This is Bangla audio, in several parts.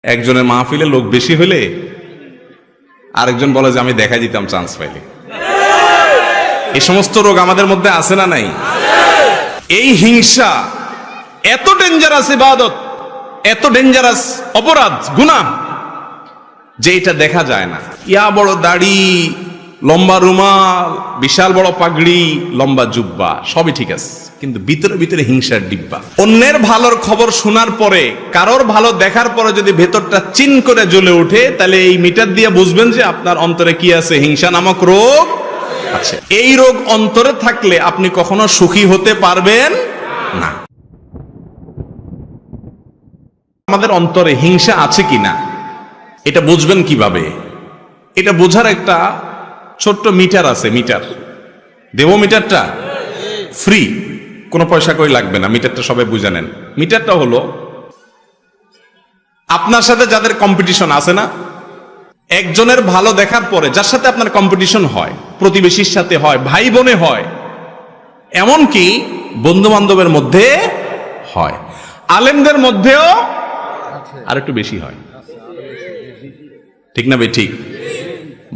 একজনের মাহফিলে লোক বেশি হলে আরেকজন বলে যে আমি দেখা দিতাম চান্স পাইলে। এই সমস্ত রোগ আমাদের মধ্যে আছে না নাই? এই হিংসা এত ডেঞ্জারাস ইবাদত, এত ডেঞ্জারাস অপরাধ, গুনাহ, যে এটা দেখা যায় না। ইয়া বড় দাড়ি, লম্বা রুমাল, বিশাল বড় পাগড়ি, লম্বা জুব্বা, সবই ঠিক আছে, কিন্তু ভিতরে ভিতরে হিংসার ডিব্বা। অন্যের ভালোর খবর শোনার পরে, কারোর ভালো দেখার পরে যদি ভেতরটা চিন করে জ্বলে ওঠে, তাহলে এই মিটার দিয়ে বুঝবেন যে আপনার অন্তরে কি আছে, হিংসা নামক রোগ আছে। এই রোগ অন্তরে থাকলে আপনি কখনো সুখী হতে পারবেন না। আমাদের অন্তরে হিংসা আছে কিনা এটা বুঝবেন কিভাবে? এটা বোঝার একটা ছোট্ট মিটার আছে। মিটার দেব, মিটারটা ফ্রি, কোনো পয়সা কই লাগবে না। মিটারটা সবাই বুঝে নেন। মিটারটা হলো আপনার সাথে যাদের কম্পিটিশন আছে না, একজনের ভালো দেখার পরে যার সাথে আপনার কম্পিটিশন হয়, প্রতিবেশীর সাথে হয়, ভাই বোনে হয়, এমনকি বন্ধু বান্ধবের মধ্যে হয়, আলেমদের মধ্যেও আর একটু বেশি হয়। ঠিক না ভাই? ঠিক।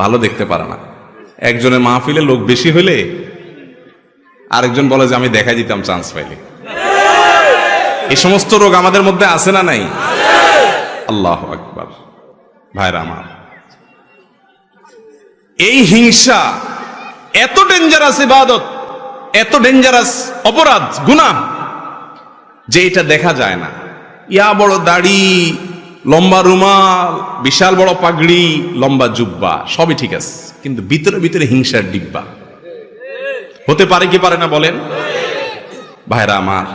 ভালো দেখতে পারে না। একজনের মাহফিলে লোক বেশি হলে আরেকজন বলে যে আমি দেখা দিতাম চান্স পাইলে। এই সমস্ত রোগ আমাদের মধ্যে আছে না নাই? আল্লাহু আকবার। ভাইরা আমার, এই হিংসা এত ডেঞ্জারাস ইবাদত, এত ডেঞ্জারাস অপরাধ, গুনাহ, যে এটা দেখা যায় না। ইয়া বড় দাড়ি, লম্বা রুমাল, বিশাল বড় পাগড়ি, লম্বা জুব্বা, সবই ঠিক আছে, কিন্তু ভিতরে ভিতরে হিংসার ডিব্বা। হতে পারে কি পারে না বলেন? ভাইরা আমার,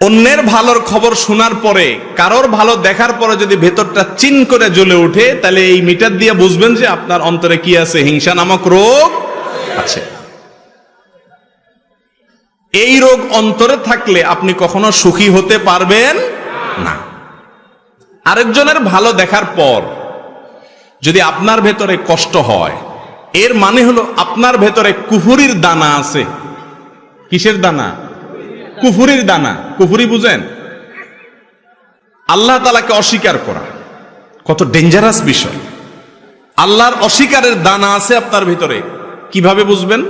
অন্যের ভালোর খবর শোনার পরে, কারোর ভালো দেখার পরে যদি ভেতরটা চিন করে জ্বলে ওঠে, তাহলে এই মিটার দিয়ে বুঝবেন যে আপনার অন্তরে কি আছে, হিংসা নামক রোগ আছে। এই রোগ অন্তরে থাকলে আপনি কখনো সুখী হতে পারবেন না। আরেকজনের ভালো দেখার পর যদি আপনার ভেতরে কষ্ট হয়, এর মানে হলো আপনার ভেতরে কুফুরির দানা আছে। কিসের দানা? কুফুরির দানা। কুফুরি বুঝেন? আল্লাহ তাআলাকে অস্বীকার করা কত ডেঞ্জারাস বিষয়। আল্লাহর অস্বীকারের দানা আছে আপনার ভিতরে। কিভাবে বুঝবেন?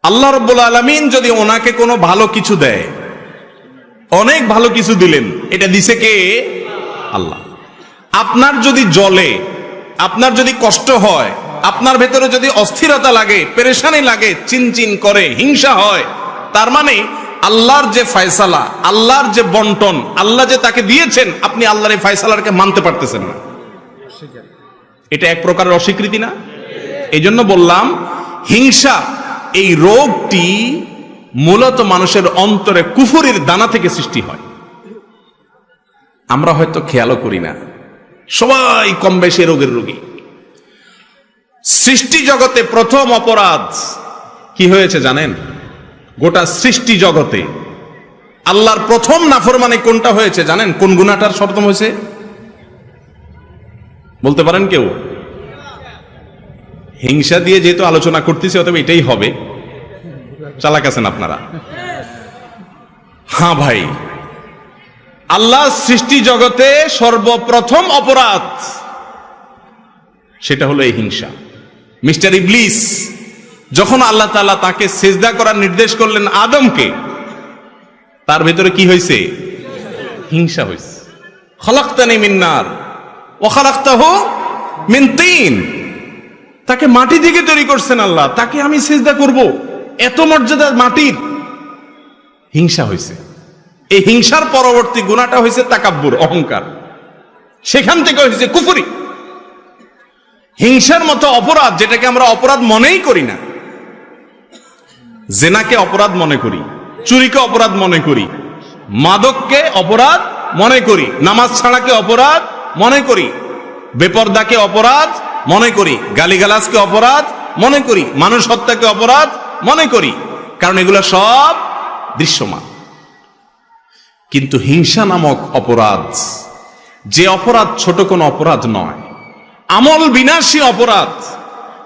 আল্লাহ রাব্বুল আলামিন যদি ওনাকে কোনো ভালো কিছু দেয়, অনেক ভালো কিছু দিলেন, এটা দিছে কে? আল্লাহ। আপনার যদি জ্বলে, আপনার যদি কষ্ট হয়, আপনার ভেতরে যদি অস্থিরতা লাগে, পেরেশানি লাগে, চিনচিন করে, হিংসা হয়, তার মানে আল্লাহর যে ফয়সালা, আল্লাহর যে বন্টন, আল্লাহ যে তাকে দিয়েছেন, আপনি আল্লাহর এই ফয়সালাকে মানতে পারতেছেন না। এটা এক প্রকারের অস্বীকৃতি না? এই জন্য বললাম, হিংসা এই রোগটি মূলত মানুষের অন্তরে কুফুরির দানা থেকে সৃষ্টি হয়। আমরা হয়তো খেয়ালও করি না। সবাই কম বেশি রোগের রোগী। সৃষ্টি জগতে প্রথম অপরাধ কি হয়েছে জানেন? গোটা সৃষ্টি জগতে আল্লাহর প্রথম নাফরমানি কোনটা হয়েছে জানেন? কোন গুনাহটার প্রথম হয়েছে বলতে পারেন কেউ? হিংসা দিয়ে যেহেতু আলোচনা করতেছি, অতএব এটাই হবে। চালাক আছেন আপনারা? হ্যাঁ ভাই, আল্লাহ সৃষ্টি জগতে সর্বপ্রথম অপরাধ সেটা হলো এই হিংসা। মিস্টার ইবলিস যখন আল্লাহ তাআলা তাকে সিজদা করার নির্দেশ করলেন আদমকে, তার ভেতরে কি হয়েছে? হিংসা হয়েছে। খলাকতানি মিন নার ওয়া খলাকতাহু মিন তিন। তাকে মাটি থেকে তৈরি করছেন আল্লাহ, তাকে আমি সিজদা করব, এত মর্যাদার মাটির। হিংসা হয়েছে। এই হিংসার পরবর্তী গুনাহটা হয়েছে তাকাব্বুর, অহংকার। সেখান থেকে হয়েছে কুফরি। হিংসার মতো অপরাধ, যেটাকে আমরা অপরাধ মনেই করি না, জেনাকে অপরাধ মনে করি, চুরিকে অপরাধ মনে করি, মাদককে অপরাধ মনে করি, নামাজ ছাড়াকে অপরাধ মনে করি, বেপরদাকে অপরাধ মনে করি, গালিগালাজকে অপরাধ মনে করি, মানুষ হত্যাকে অপরাধ মনে করি, কারণ এগুলো সব দৃশ্যমান। কিন্তু হিংসা নামক অপরাধ, যে অপরাধ ছোট কোনো অপরাধ নয়, আমল বিনাশী অপরাধ,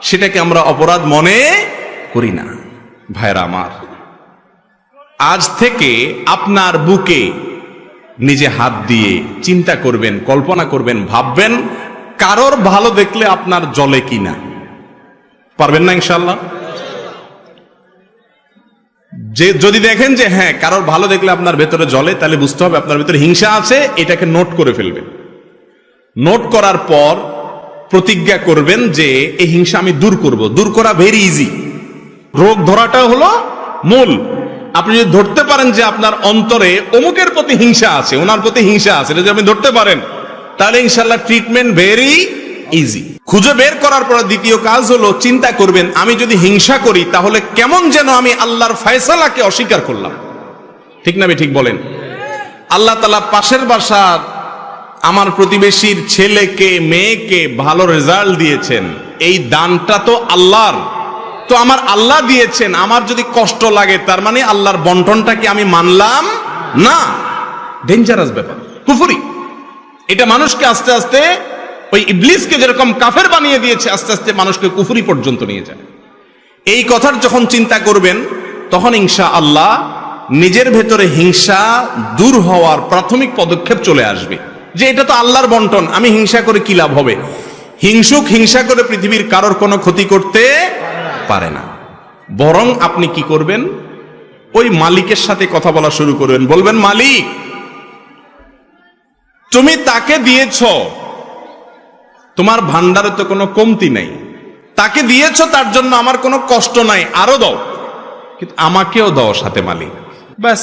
সেটাকে আমরা অপরাধ মনে করি না। ভাইরা আমার, আজ থেকে আপনার বুকে নিজে হাত দিয়ে চিন্তা করবেন, কল্পনা করবেন, ভাববেন কারোর ভালো দেখলে আপনার জ্বলে কিনা। পারবেন না ইনশাআল্লাহ? যে যদি দেখেন যে হ্যাঁ কারোর ভালো দেখলে আপনার ভেতরে জ্বলে, তাহলে বুঝতে হবে আপনার ভেতরে হিংসা আছে। এটাকে নোট করে ফেলবেন। নোট করার পর প্রতিজ্ঞা করবেন যে এই হিংসা আমি দূর করব। দূর করা ভেরি ইজি। রোগ ধরাটা হলো মূল। আপনি যদি ধরতে পারেন যে আপনার অন্তরে অমুকের প্রতি হিংসা আছে, ওনার প্রতি হিংসা আছে, এটা যদি আপনি ধরতে পারেন, তাহলে ইনশাআল্লাহ ট্রিটমেন্ট ভেরি ইজি। খুঁজে বের করার পর দ্বিতীয় কাজ হলো চিন্তা করবেন, আমি যদি হিংসা করি তাহলে কেমন যেন আমি আল্লাহর ফয়সালাকে অস্বীকার করলাম। ঠিক না? ঠিক বলেন। আল্লাহ তাআলা পাশের বাসার আমার প্রতিবেশীর ছেলেকে মেয়েকে ভালো রেজাল্ট দিয়েছেন, এই দানটা তো আল্লাহর, তো আমার আল্লাহ দিয়েছেন, আমার যদি কষ্ট লাগে তার মানে আল্লাহর বন্টনটাকে আমি মানলাম না। ডেঞ্জারাস ব্যাপার, কুফরি। এটা মানুষকে আস্তে আস্তে ওই ইবলিসকে যেরকম কাফের বানিয়ে দিয়েছে, আস্তে আস্তে মানুষকে কুফরি পর্যন্ত নিয়ে যায়। এই কথার যখন চিন্তা করবেন তখন ইনশাআল্লাহ নিজের ভেতরে হিংসা দূর হওয়ার প্রাথমিক পদক্ষেপ চলে আসবে, যে এটা তো আল্লাহর বন্টন, আমি হিংসা করে কি লাভ হবে? হিংসুক হিংসা করে পৃথিবীর কারোর কোনো ক্ষতি করতে পারে না। বরং আপনি কি করবেন, ওই মালিকের সাথে কথা বলা শুরু করবেন। বলবেন, মালিক তুমি তাকে দিয়েছ, তোমার ভান্ডারে তো কোনো কমতি নাই, তাকে দিয়েছ তার জন্য আমার কোনো কষ্ট নাই, আরো দাও, কিন্তু আমাকেও দাও সাথে মালিক। ব্যাস,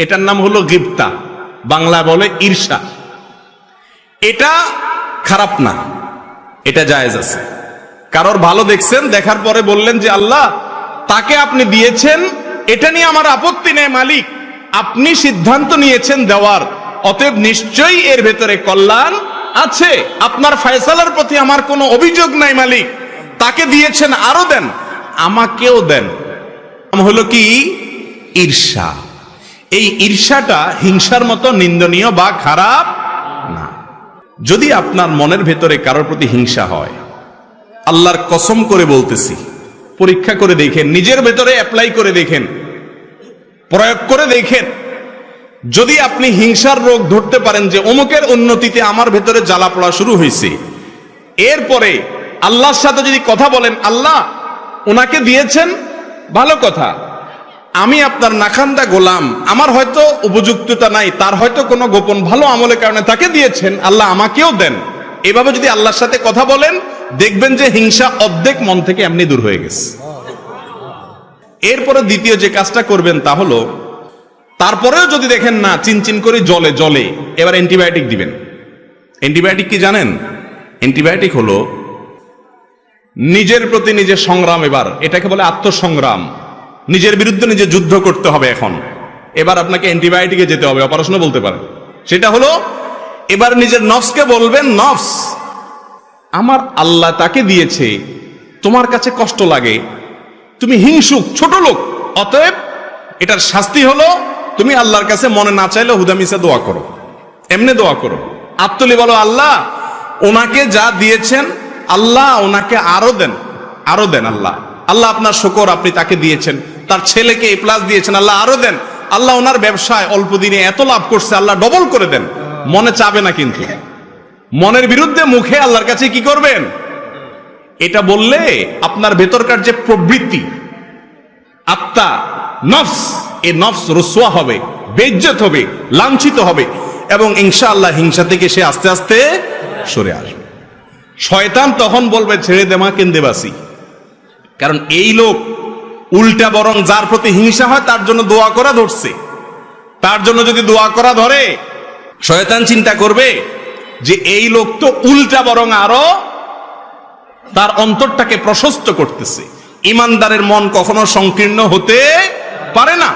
এটার নাম হলো গিবতা, বাংলা বলে ঈর্ষা। এটা খারাপ না, এটা জায়েজ আছে। কারোর ভালো দেখছেন, দেখার পরে বললেন যে আল্লাহ তাকে আপনি দিয়েছেন, এটা নিয়ে আমার আপত্তি নেই মালিক, আপনি সিদ্ধান্ত নিয়েছেন দেওয়ার, অতএব নিশ্চয়ই এর ভেতরে কল্যাণ আছে, আপনার ফয়সালার প্রতি আমার কোনো অভিযোগ নাই মালিক, তাকে দিয়েছেন আরো দেন, আমাকেও দেন। হলো কি? ঈর্ষা। এই ঈর্ষাটা হিংসার মতো নিন্দনীয় বা খারাপ না। যদি আপনার মনের ভেতরে কারোর প্রতি হিংসা হয়, আল্লাহর কসম করে বলতেছি, পরীক্ষা করে দেখেন, নিজের ভেতরে অ্যাপ্লাই করে দেখেন, প্রয়োগ করে দেখেন। যদি আপনি হিংসার রোগ ধরতে পারেন যে অমুকের উন্নতিতে আমার ভেতরে জ্বালা পড়া শুরু হয়েছে, এরপরে আল্লাহর সাথে যদি কথা বলেন, আল্লাহ ওনাকে দিয়েছেন ভালো কথা, আমি আপনার নাখান্দা গোলাম, আমার হয়তো উপযুক্ততা নাই, তার হয়তো কোনো গোপন ভালো আমলের কারণে তাকে দিয়েছেন, আল্লাহ আমাকেও দেন। এভাবে যদি আল্লাহর সাথে কথা বলেন, দেখবেন যে হিংসা অর্ধেক মন থেকে এমনি দূর হয়ে গেছে। এরপরে দ্বিতীয় যে কাজটা করবেন তা হলো, তারপরেও যদি দেখেন না চিনচিন করে জলে, এবার অ্যান্টিবায়োটিক দিবেন। অ্যান্টিবায়োটিক কি জানেন? অ্যান্টিবায়োটিক হলো নিজের প্রতি নিজের সংগ্রাম। এবার এটাকে বলে আত্মসংগ্রাম। নিজের বিরুদ্ধে নিজে যুদ্ধ করতে হবে। এখন এবার আপনাকে অ্যান্টিবায়োটিকে যেতে হবে, অপারেশনও বলতে পারেন। সেটা হলো এবার নিজের নফসকে বলবেন, নফস আমার আল্লাহ তাকে দিয়েছে, তোমার কাছে কষ্ট লাগে, তুমি হিংসুক, ছোট লোক, অতএব এটার শাস্তি হলো তুমি আল্লাহর কাছে মনে না চাইলে হুদামিসা দোয়া করো, এমনি দোয়া করো, আত্মলি বলো, আল্লাহ ওনাকে যা দিয়েছেন আল্লাহ ওনাকে আরো দেন, আরো দেন। আল্লাহ আল্লাহ আপনার শুকর, আপনি তাকে দিয়েছেন, তার ছেলেকে এ প্লাস দিয়েছেন, আল্লাহ আরো দেন। আল্লাহ ওনার ব্যবসায় অল্প দিনে এত লাভ করছে, আল্লাহ ডবল করে দেন। মনে চাবে না, কিন্তু মনের বিরুদ্ধে মুখে আল্লাহর কাছে কি করবেন? এটা বললে আপনার ভেতরকার যে প্রবৃত্তি, আত্মা, নফস, এই নফস রুসওয়া হবে, বেইজ্জত হবে, লাঞ্ছিত হবে, এবং ইনশাআল্লাহ হিংসা থেকে সে আস্তে আস্তে সরে আসবে। শয়তান তখন বলবে, ছেড়ে দে মা, কেন্দেবাসি। কারণ এই লোক উল্টা বরং যার প্রতি হিংসা হয় তার জন্য দোয়া করা ধরছে। তার জন্য যদি দোয়া করা ধরে, শয়তান চিন্তা করবে যে এই লোক তো উল্টা বরং আরো তার অন্তরটাকে প্রশস্ত করতেছে। ইমানদারের মন কখনো সংকীর্ণ হতে পারে না,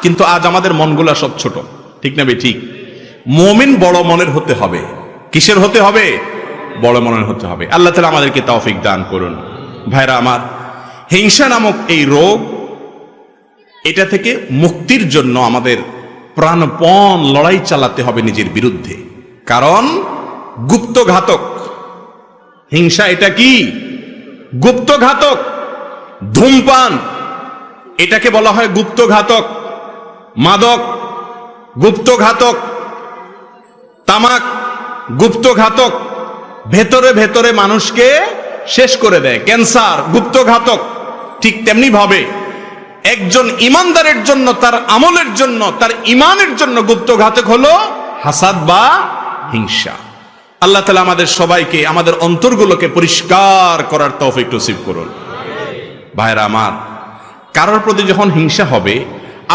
কিন্তু আজ আমাদের মনগুলা সব ছোট। ঠিক না ঠিক? মুমিন বড় মনের হতে হবে। কিসের হতে হবে? বড় মনের হতে হবে। আল্লাহ তাআলা আমাদেরকে তৌফিক দান করুন। ভাইরা আমার, হিংসা নামক এই রোগ, এটা থেকে মুক্তির জন্য আমাদের প্রাণপণ লড়াই চালাতে হবে নিজের বিরুদ্ধে। কারণ গুপ্ত ঘাতক হিংসা। এটা কি? গুপ্ত ঘাতক। ধূমপান, এটাকে বলা হয় গুপ্ত ঘাতক। মাদক গুপ্ত ঘাতক। তামাক গুপ্তঘাতক, ভেতরে ভেতরে মানুষকে শেষ করে দেয়। ক্যান্সার গুপ্তঘাতক। ঠিক তেমনি ভাবে একজন ইমানদারের জন্য, তার আমলের জন্য, তার ইমানের জন্য গুপ্তঘাতক হলো হাসাদ বা হিংসা। আল্লাহ তাআলা আমাদের সবাইকে, আমাদের অন্তরগুলোকে পরিষ্কার করার তৌফিক নসিব করুন। ভাইরা আমার, কারোর প্রতি যখন হিংসা হবে,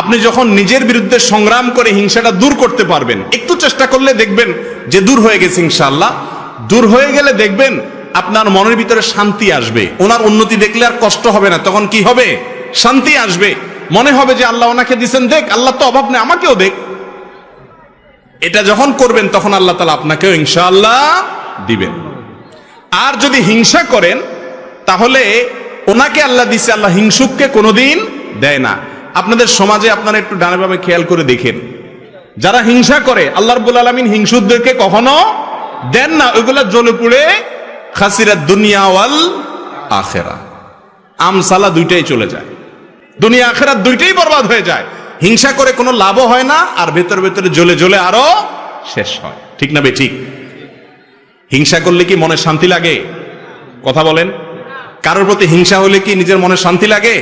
আপনি যখন নিজের বিরুদ্ধে সংগ্রাম করে হিংসাটা দূর করতে পারবেন, একটু চেষ্টা করলে দেখবেন যে দূর হয়ে গেছে ইনশাআল্লাহ। দূর হয়ে গেলে দেখবেন আপনার মনের ভিতরে শান্তি আসবে। ওনার উন্নতি দেখলে আর কষ্ট হবে না, তখন কি হবে? শান্তি আসবে। মনে হবে যে আল্লাহ ওনাকে দিয়েছেন, দেখ, আল্লাহ তো অভাব নেই, আমাকেও দেখ। এটা যখন করবেন তখন আল্লাহ তাআলা আপনাকেও ইনশাআল্লাহ দিবেন। আর যদি হিংসা করেন তাহলে ওনাকে আল্লাহ দিছে, আল্লাহ হিংসুককে কোনোদিন দেয় না। আপনাদের সমাজে আপনারা একটু ডানে বামে খেয়াল করে দেখেন, যারা হিংসা করে আল্লাহ রাব্বুল আলামিন হিংসুকদেরকে কখনো দেন না। ওইগুলা জ্বলে পুড়ে খাসিরাত দুনিয়া ওয়াল আখিরা, আমসালা দুইটাই চলে যায়, দুনিয়া আখিরাত দুইটাই বরবাদ হয়ে যায়। হিংসা করে কোনো লাভও হয় না, আর ভেতরে ভেতরে জ্বলে জ্বলে আরো শেষ হয়। ঠিক না বে ঠিক? হিংসা করলে কি মনে শান্তি লাগে? কথা বলেন। কারোর প্রতি হিংসা হলে কি নিজের মনে শান্তি লাগে?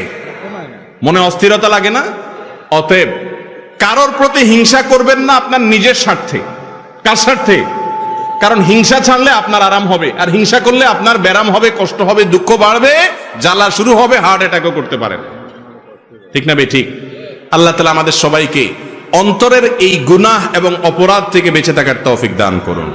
মনে অস্থিরতা লাগে না? অতএব কারোর প্রতি হিংসা করবেন না আপনার নিজের স্বার্থে। কার স্বার্থে? কারণ হিংসা ছাড়লে আপনার আরাম হবে, আর হিংসা করলে আপনার ব্যারাম হবে, কষ্ট হবে, দুঃখ বাড়বে, জ্বালা শুরু হবে, হার্ট অ্যাটাকও করতে পারেন। ঠিক না বে ঠিক? আল্লাহ তাআলা আমাদের সবাইকে অন্তরের এই গুনাহ এবং অপরাধ থেকে বেঁচে থাকার তৌফিক দান করুন।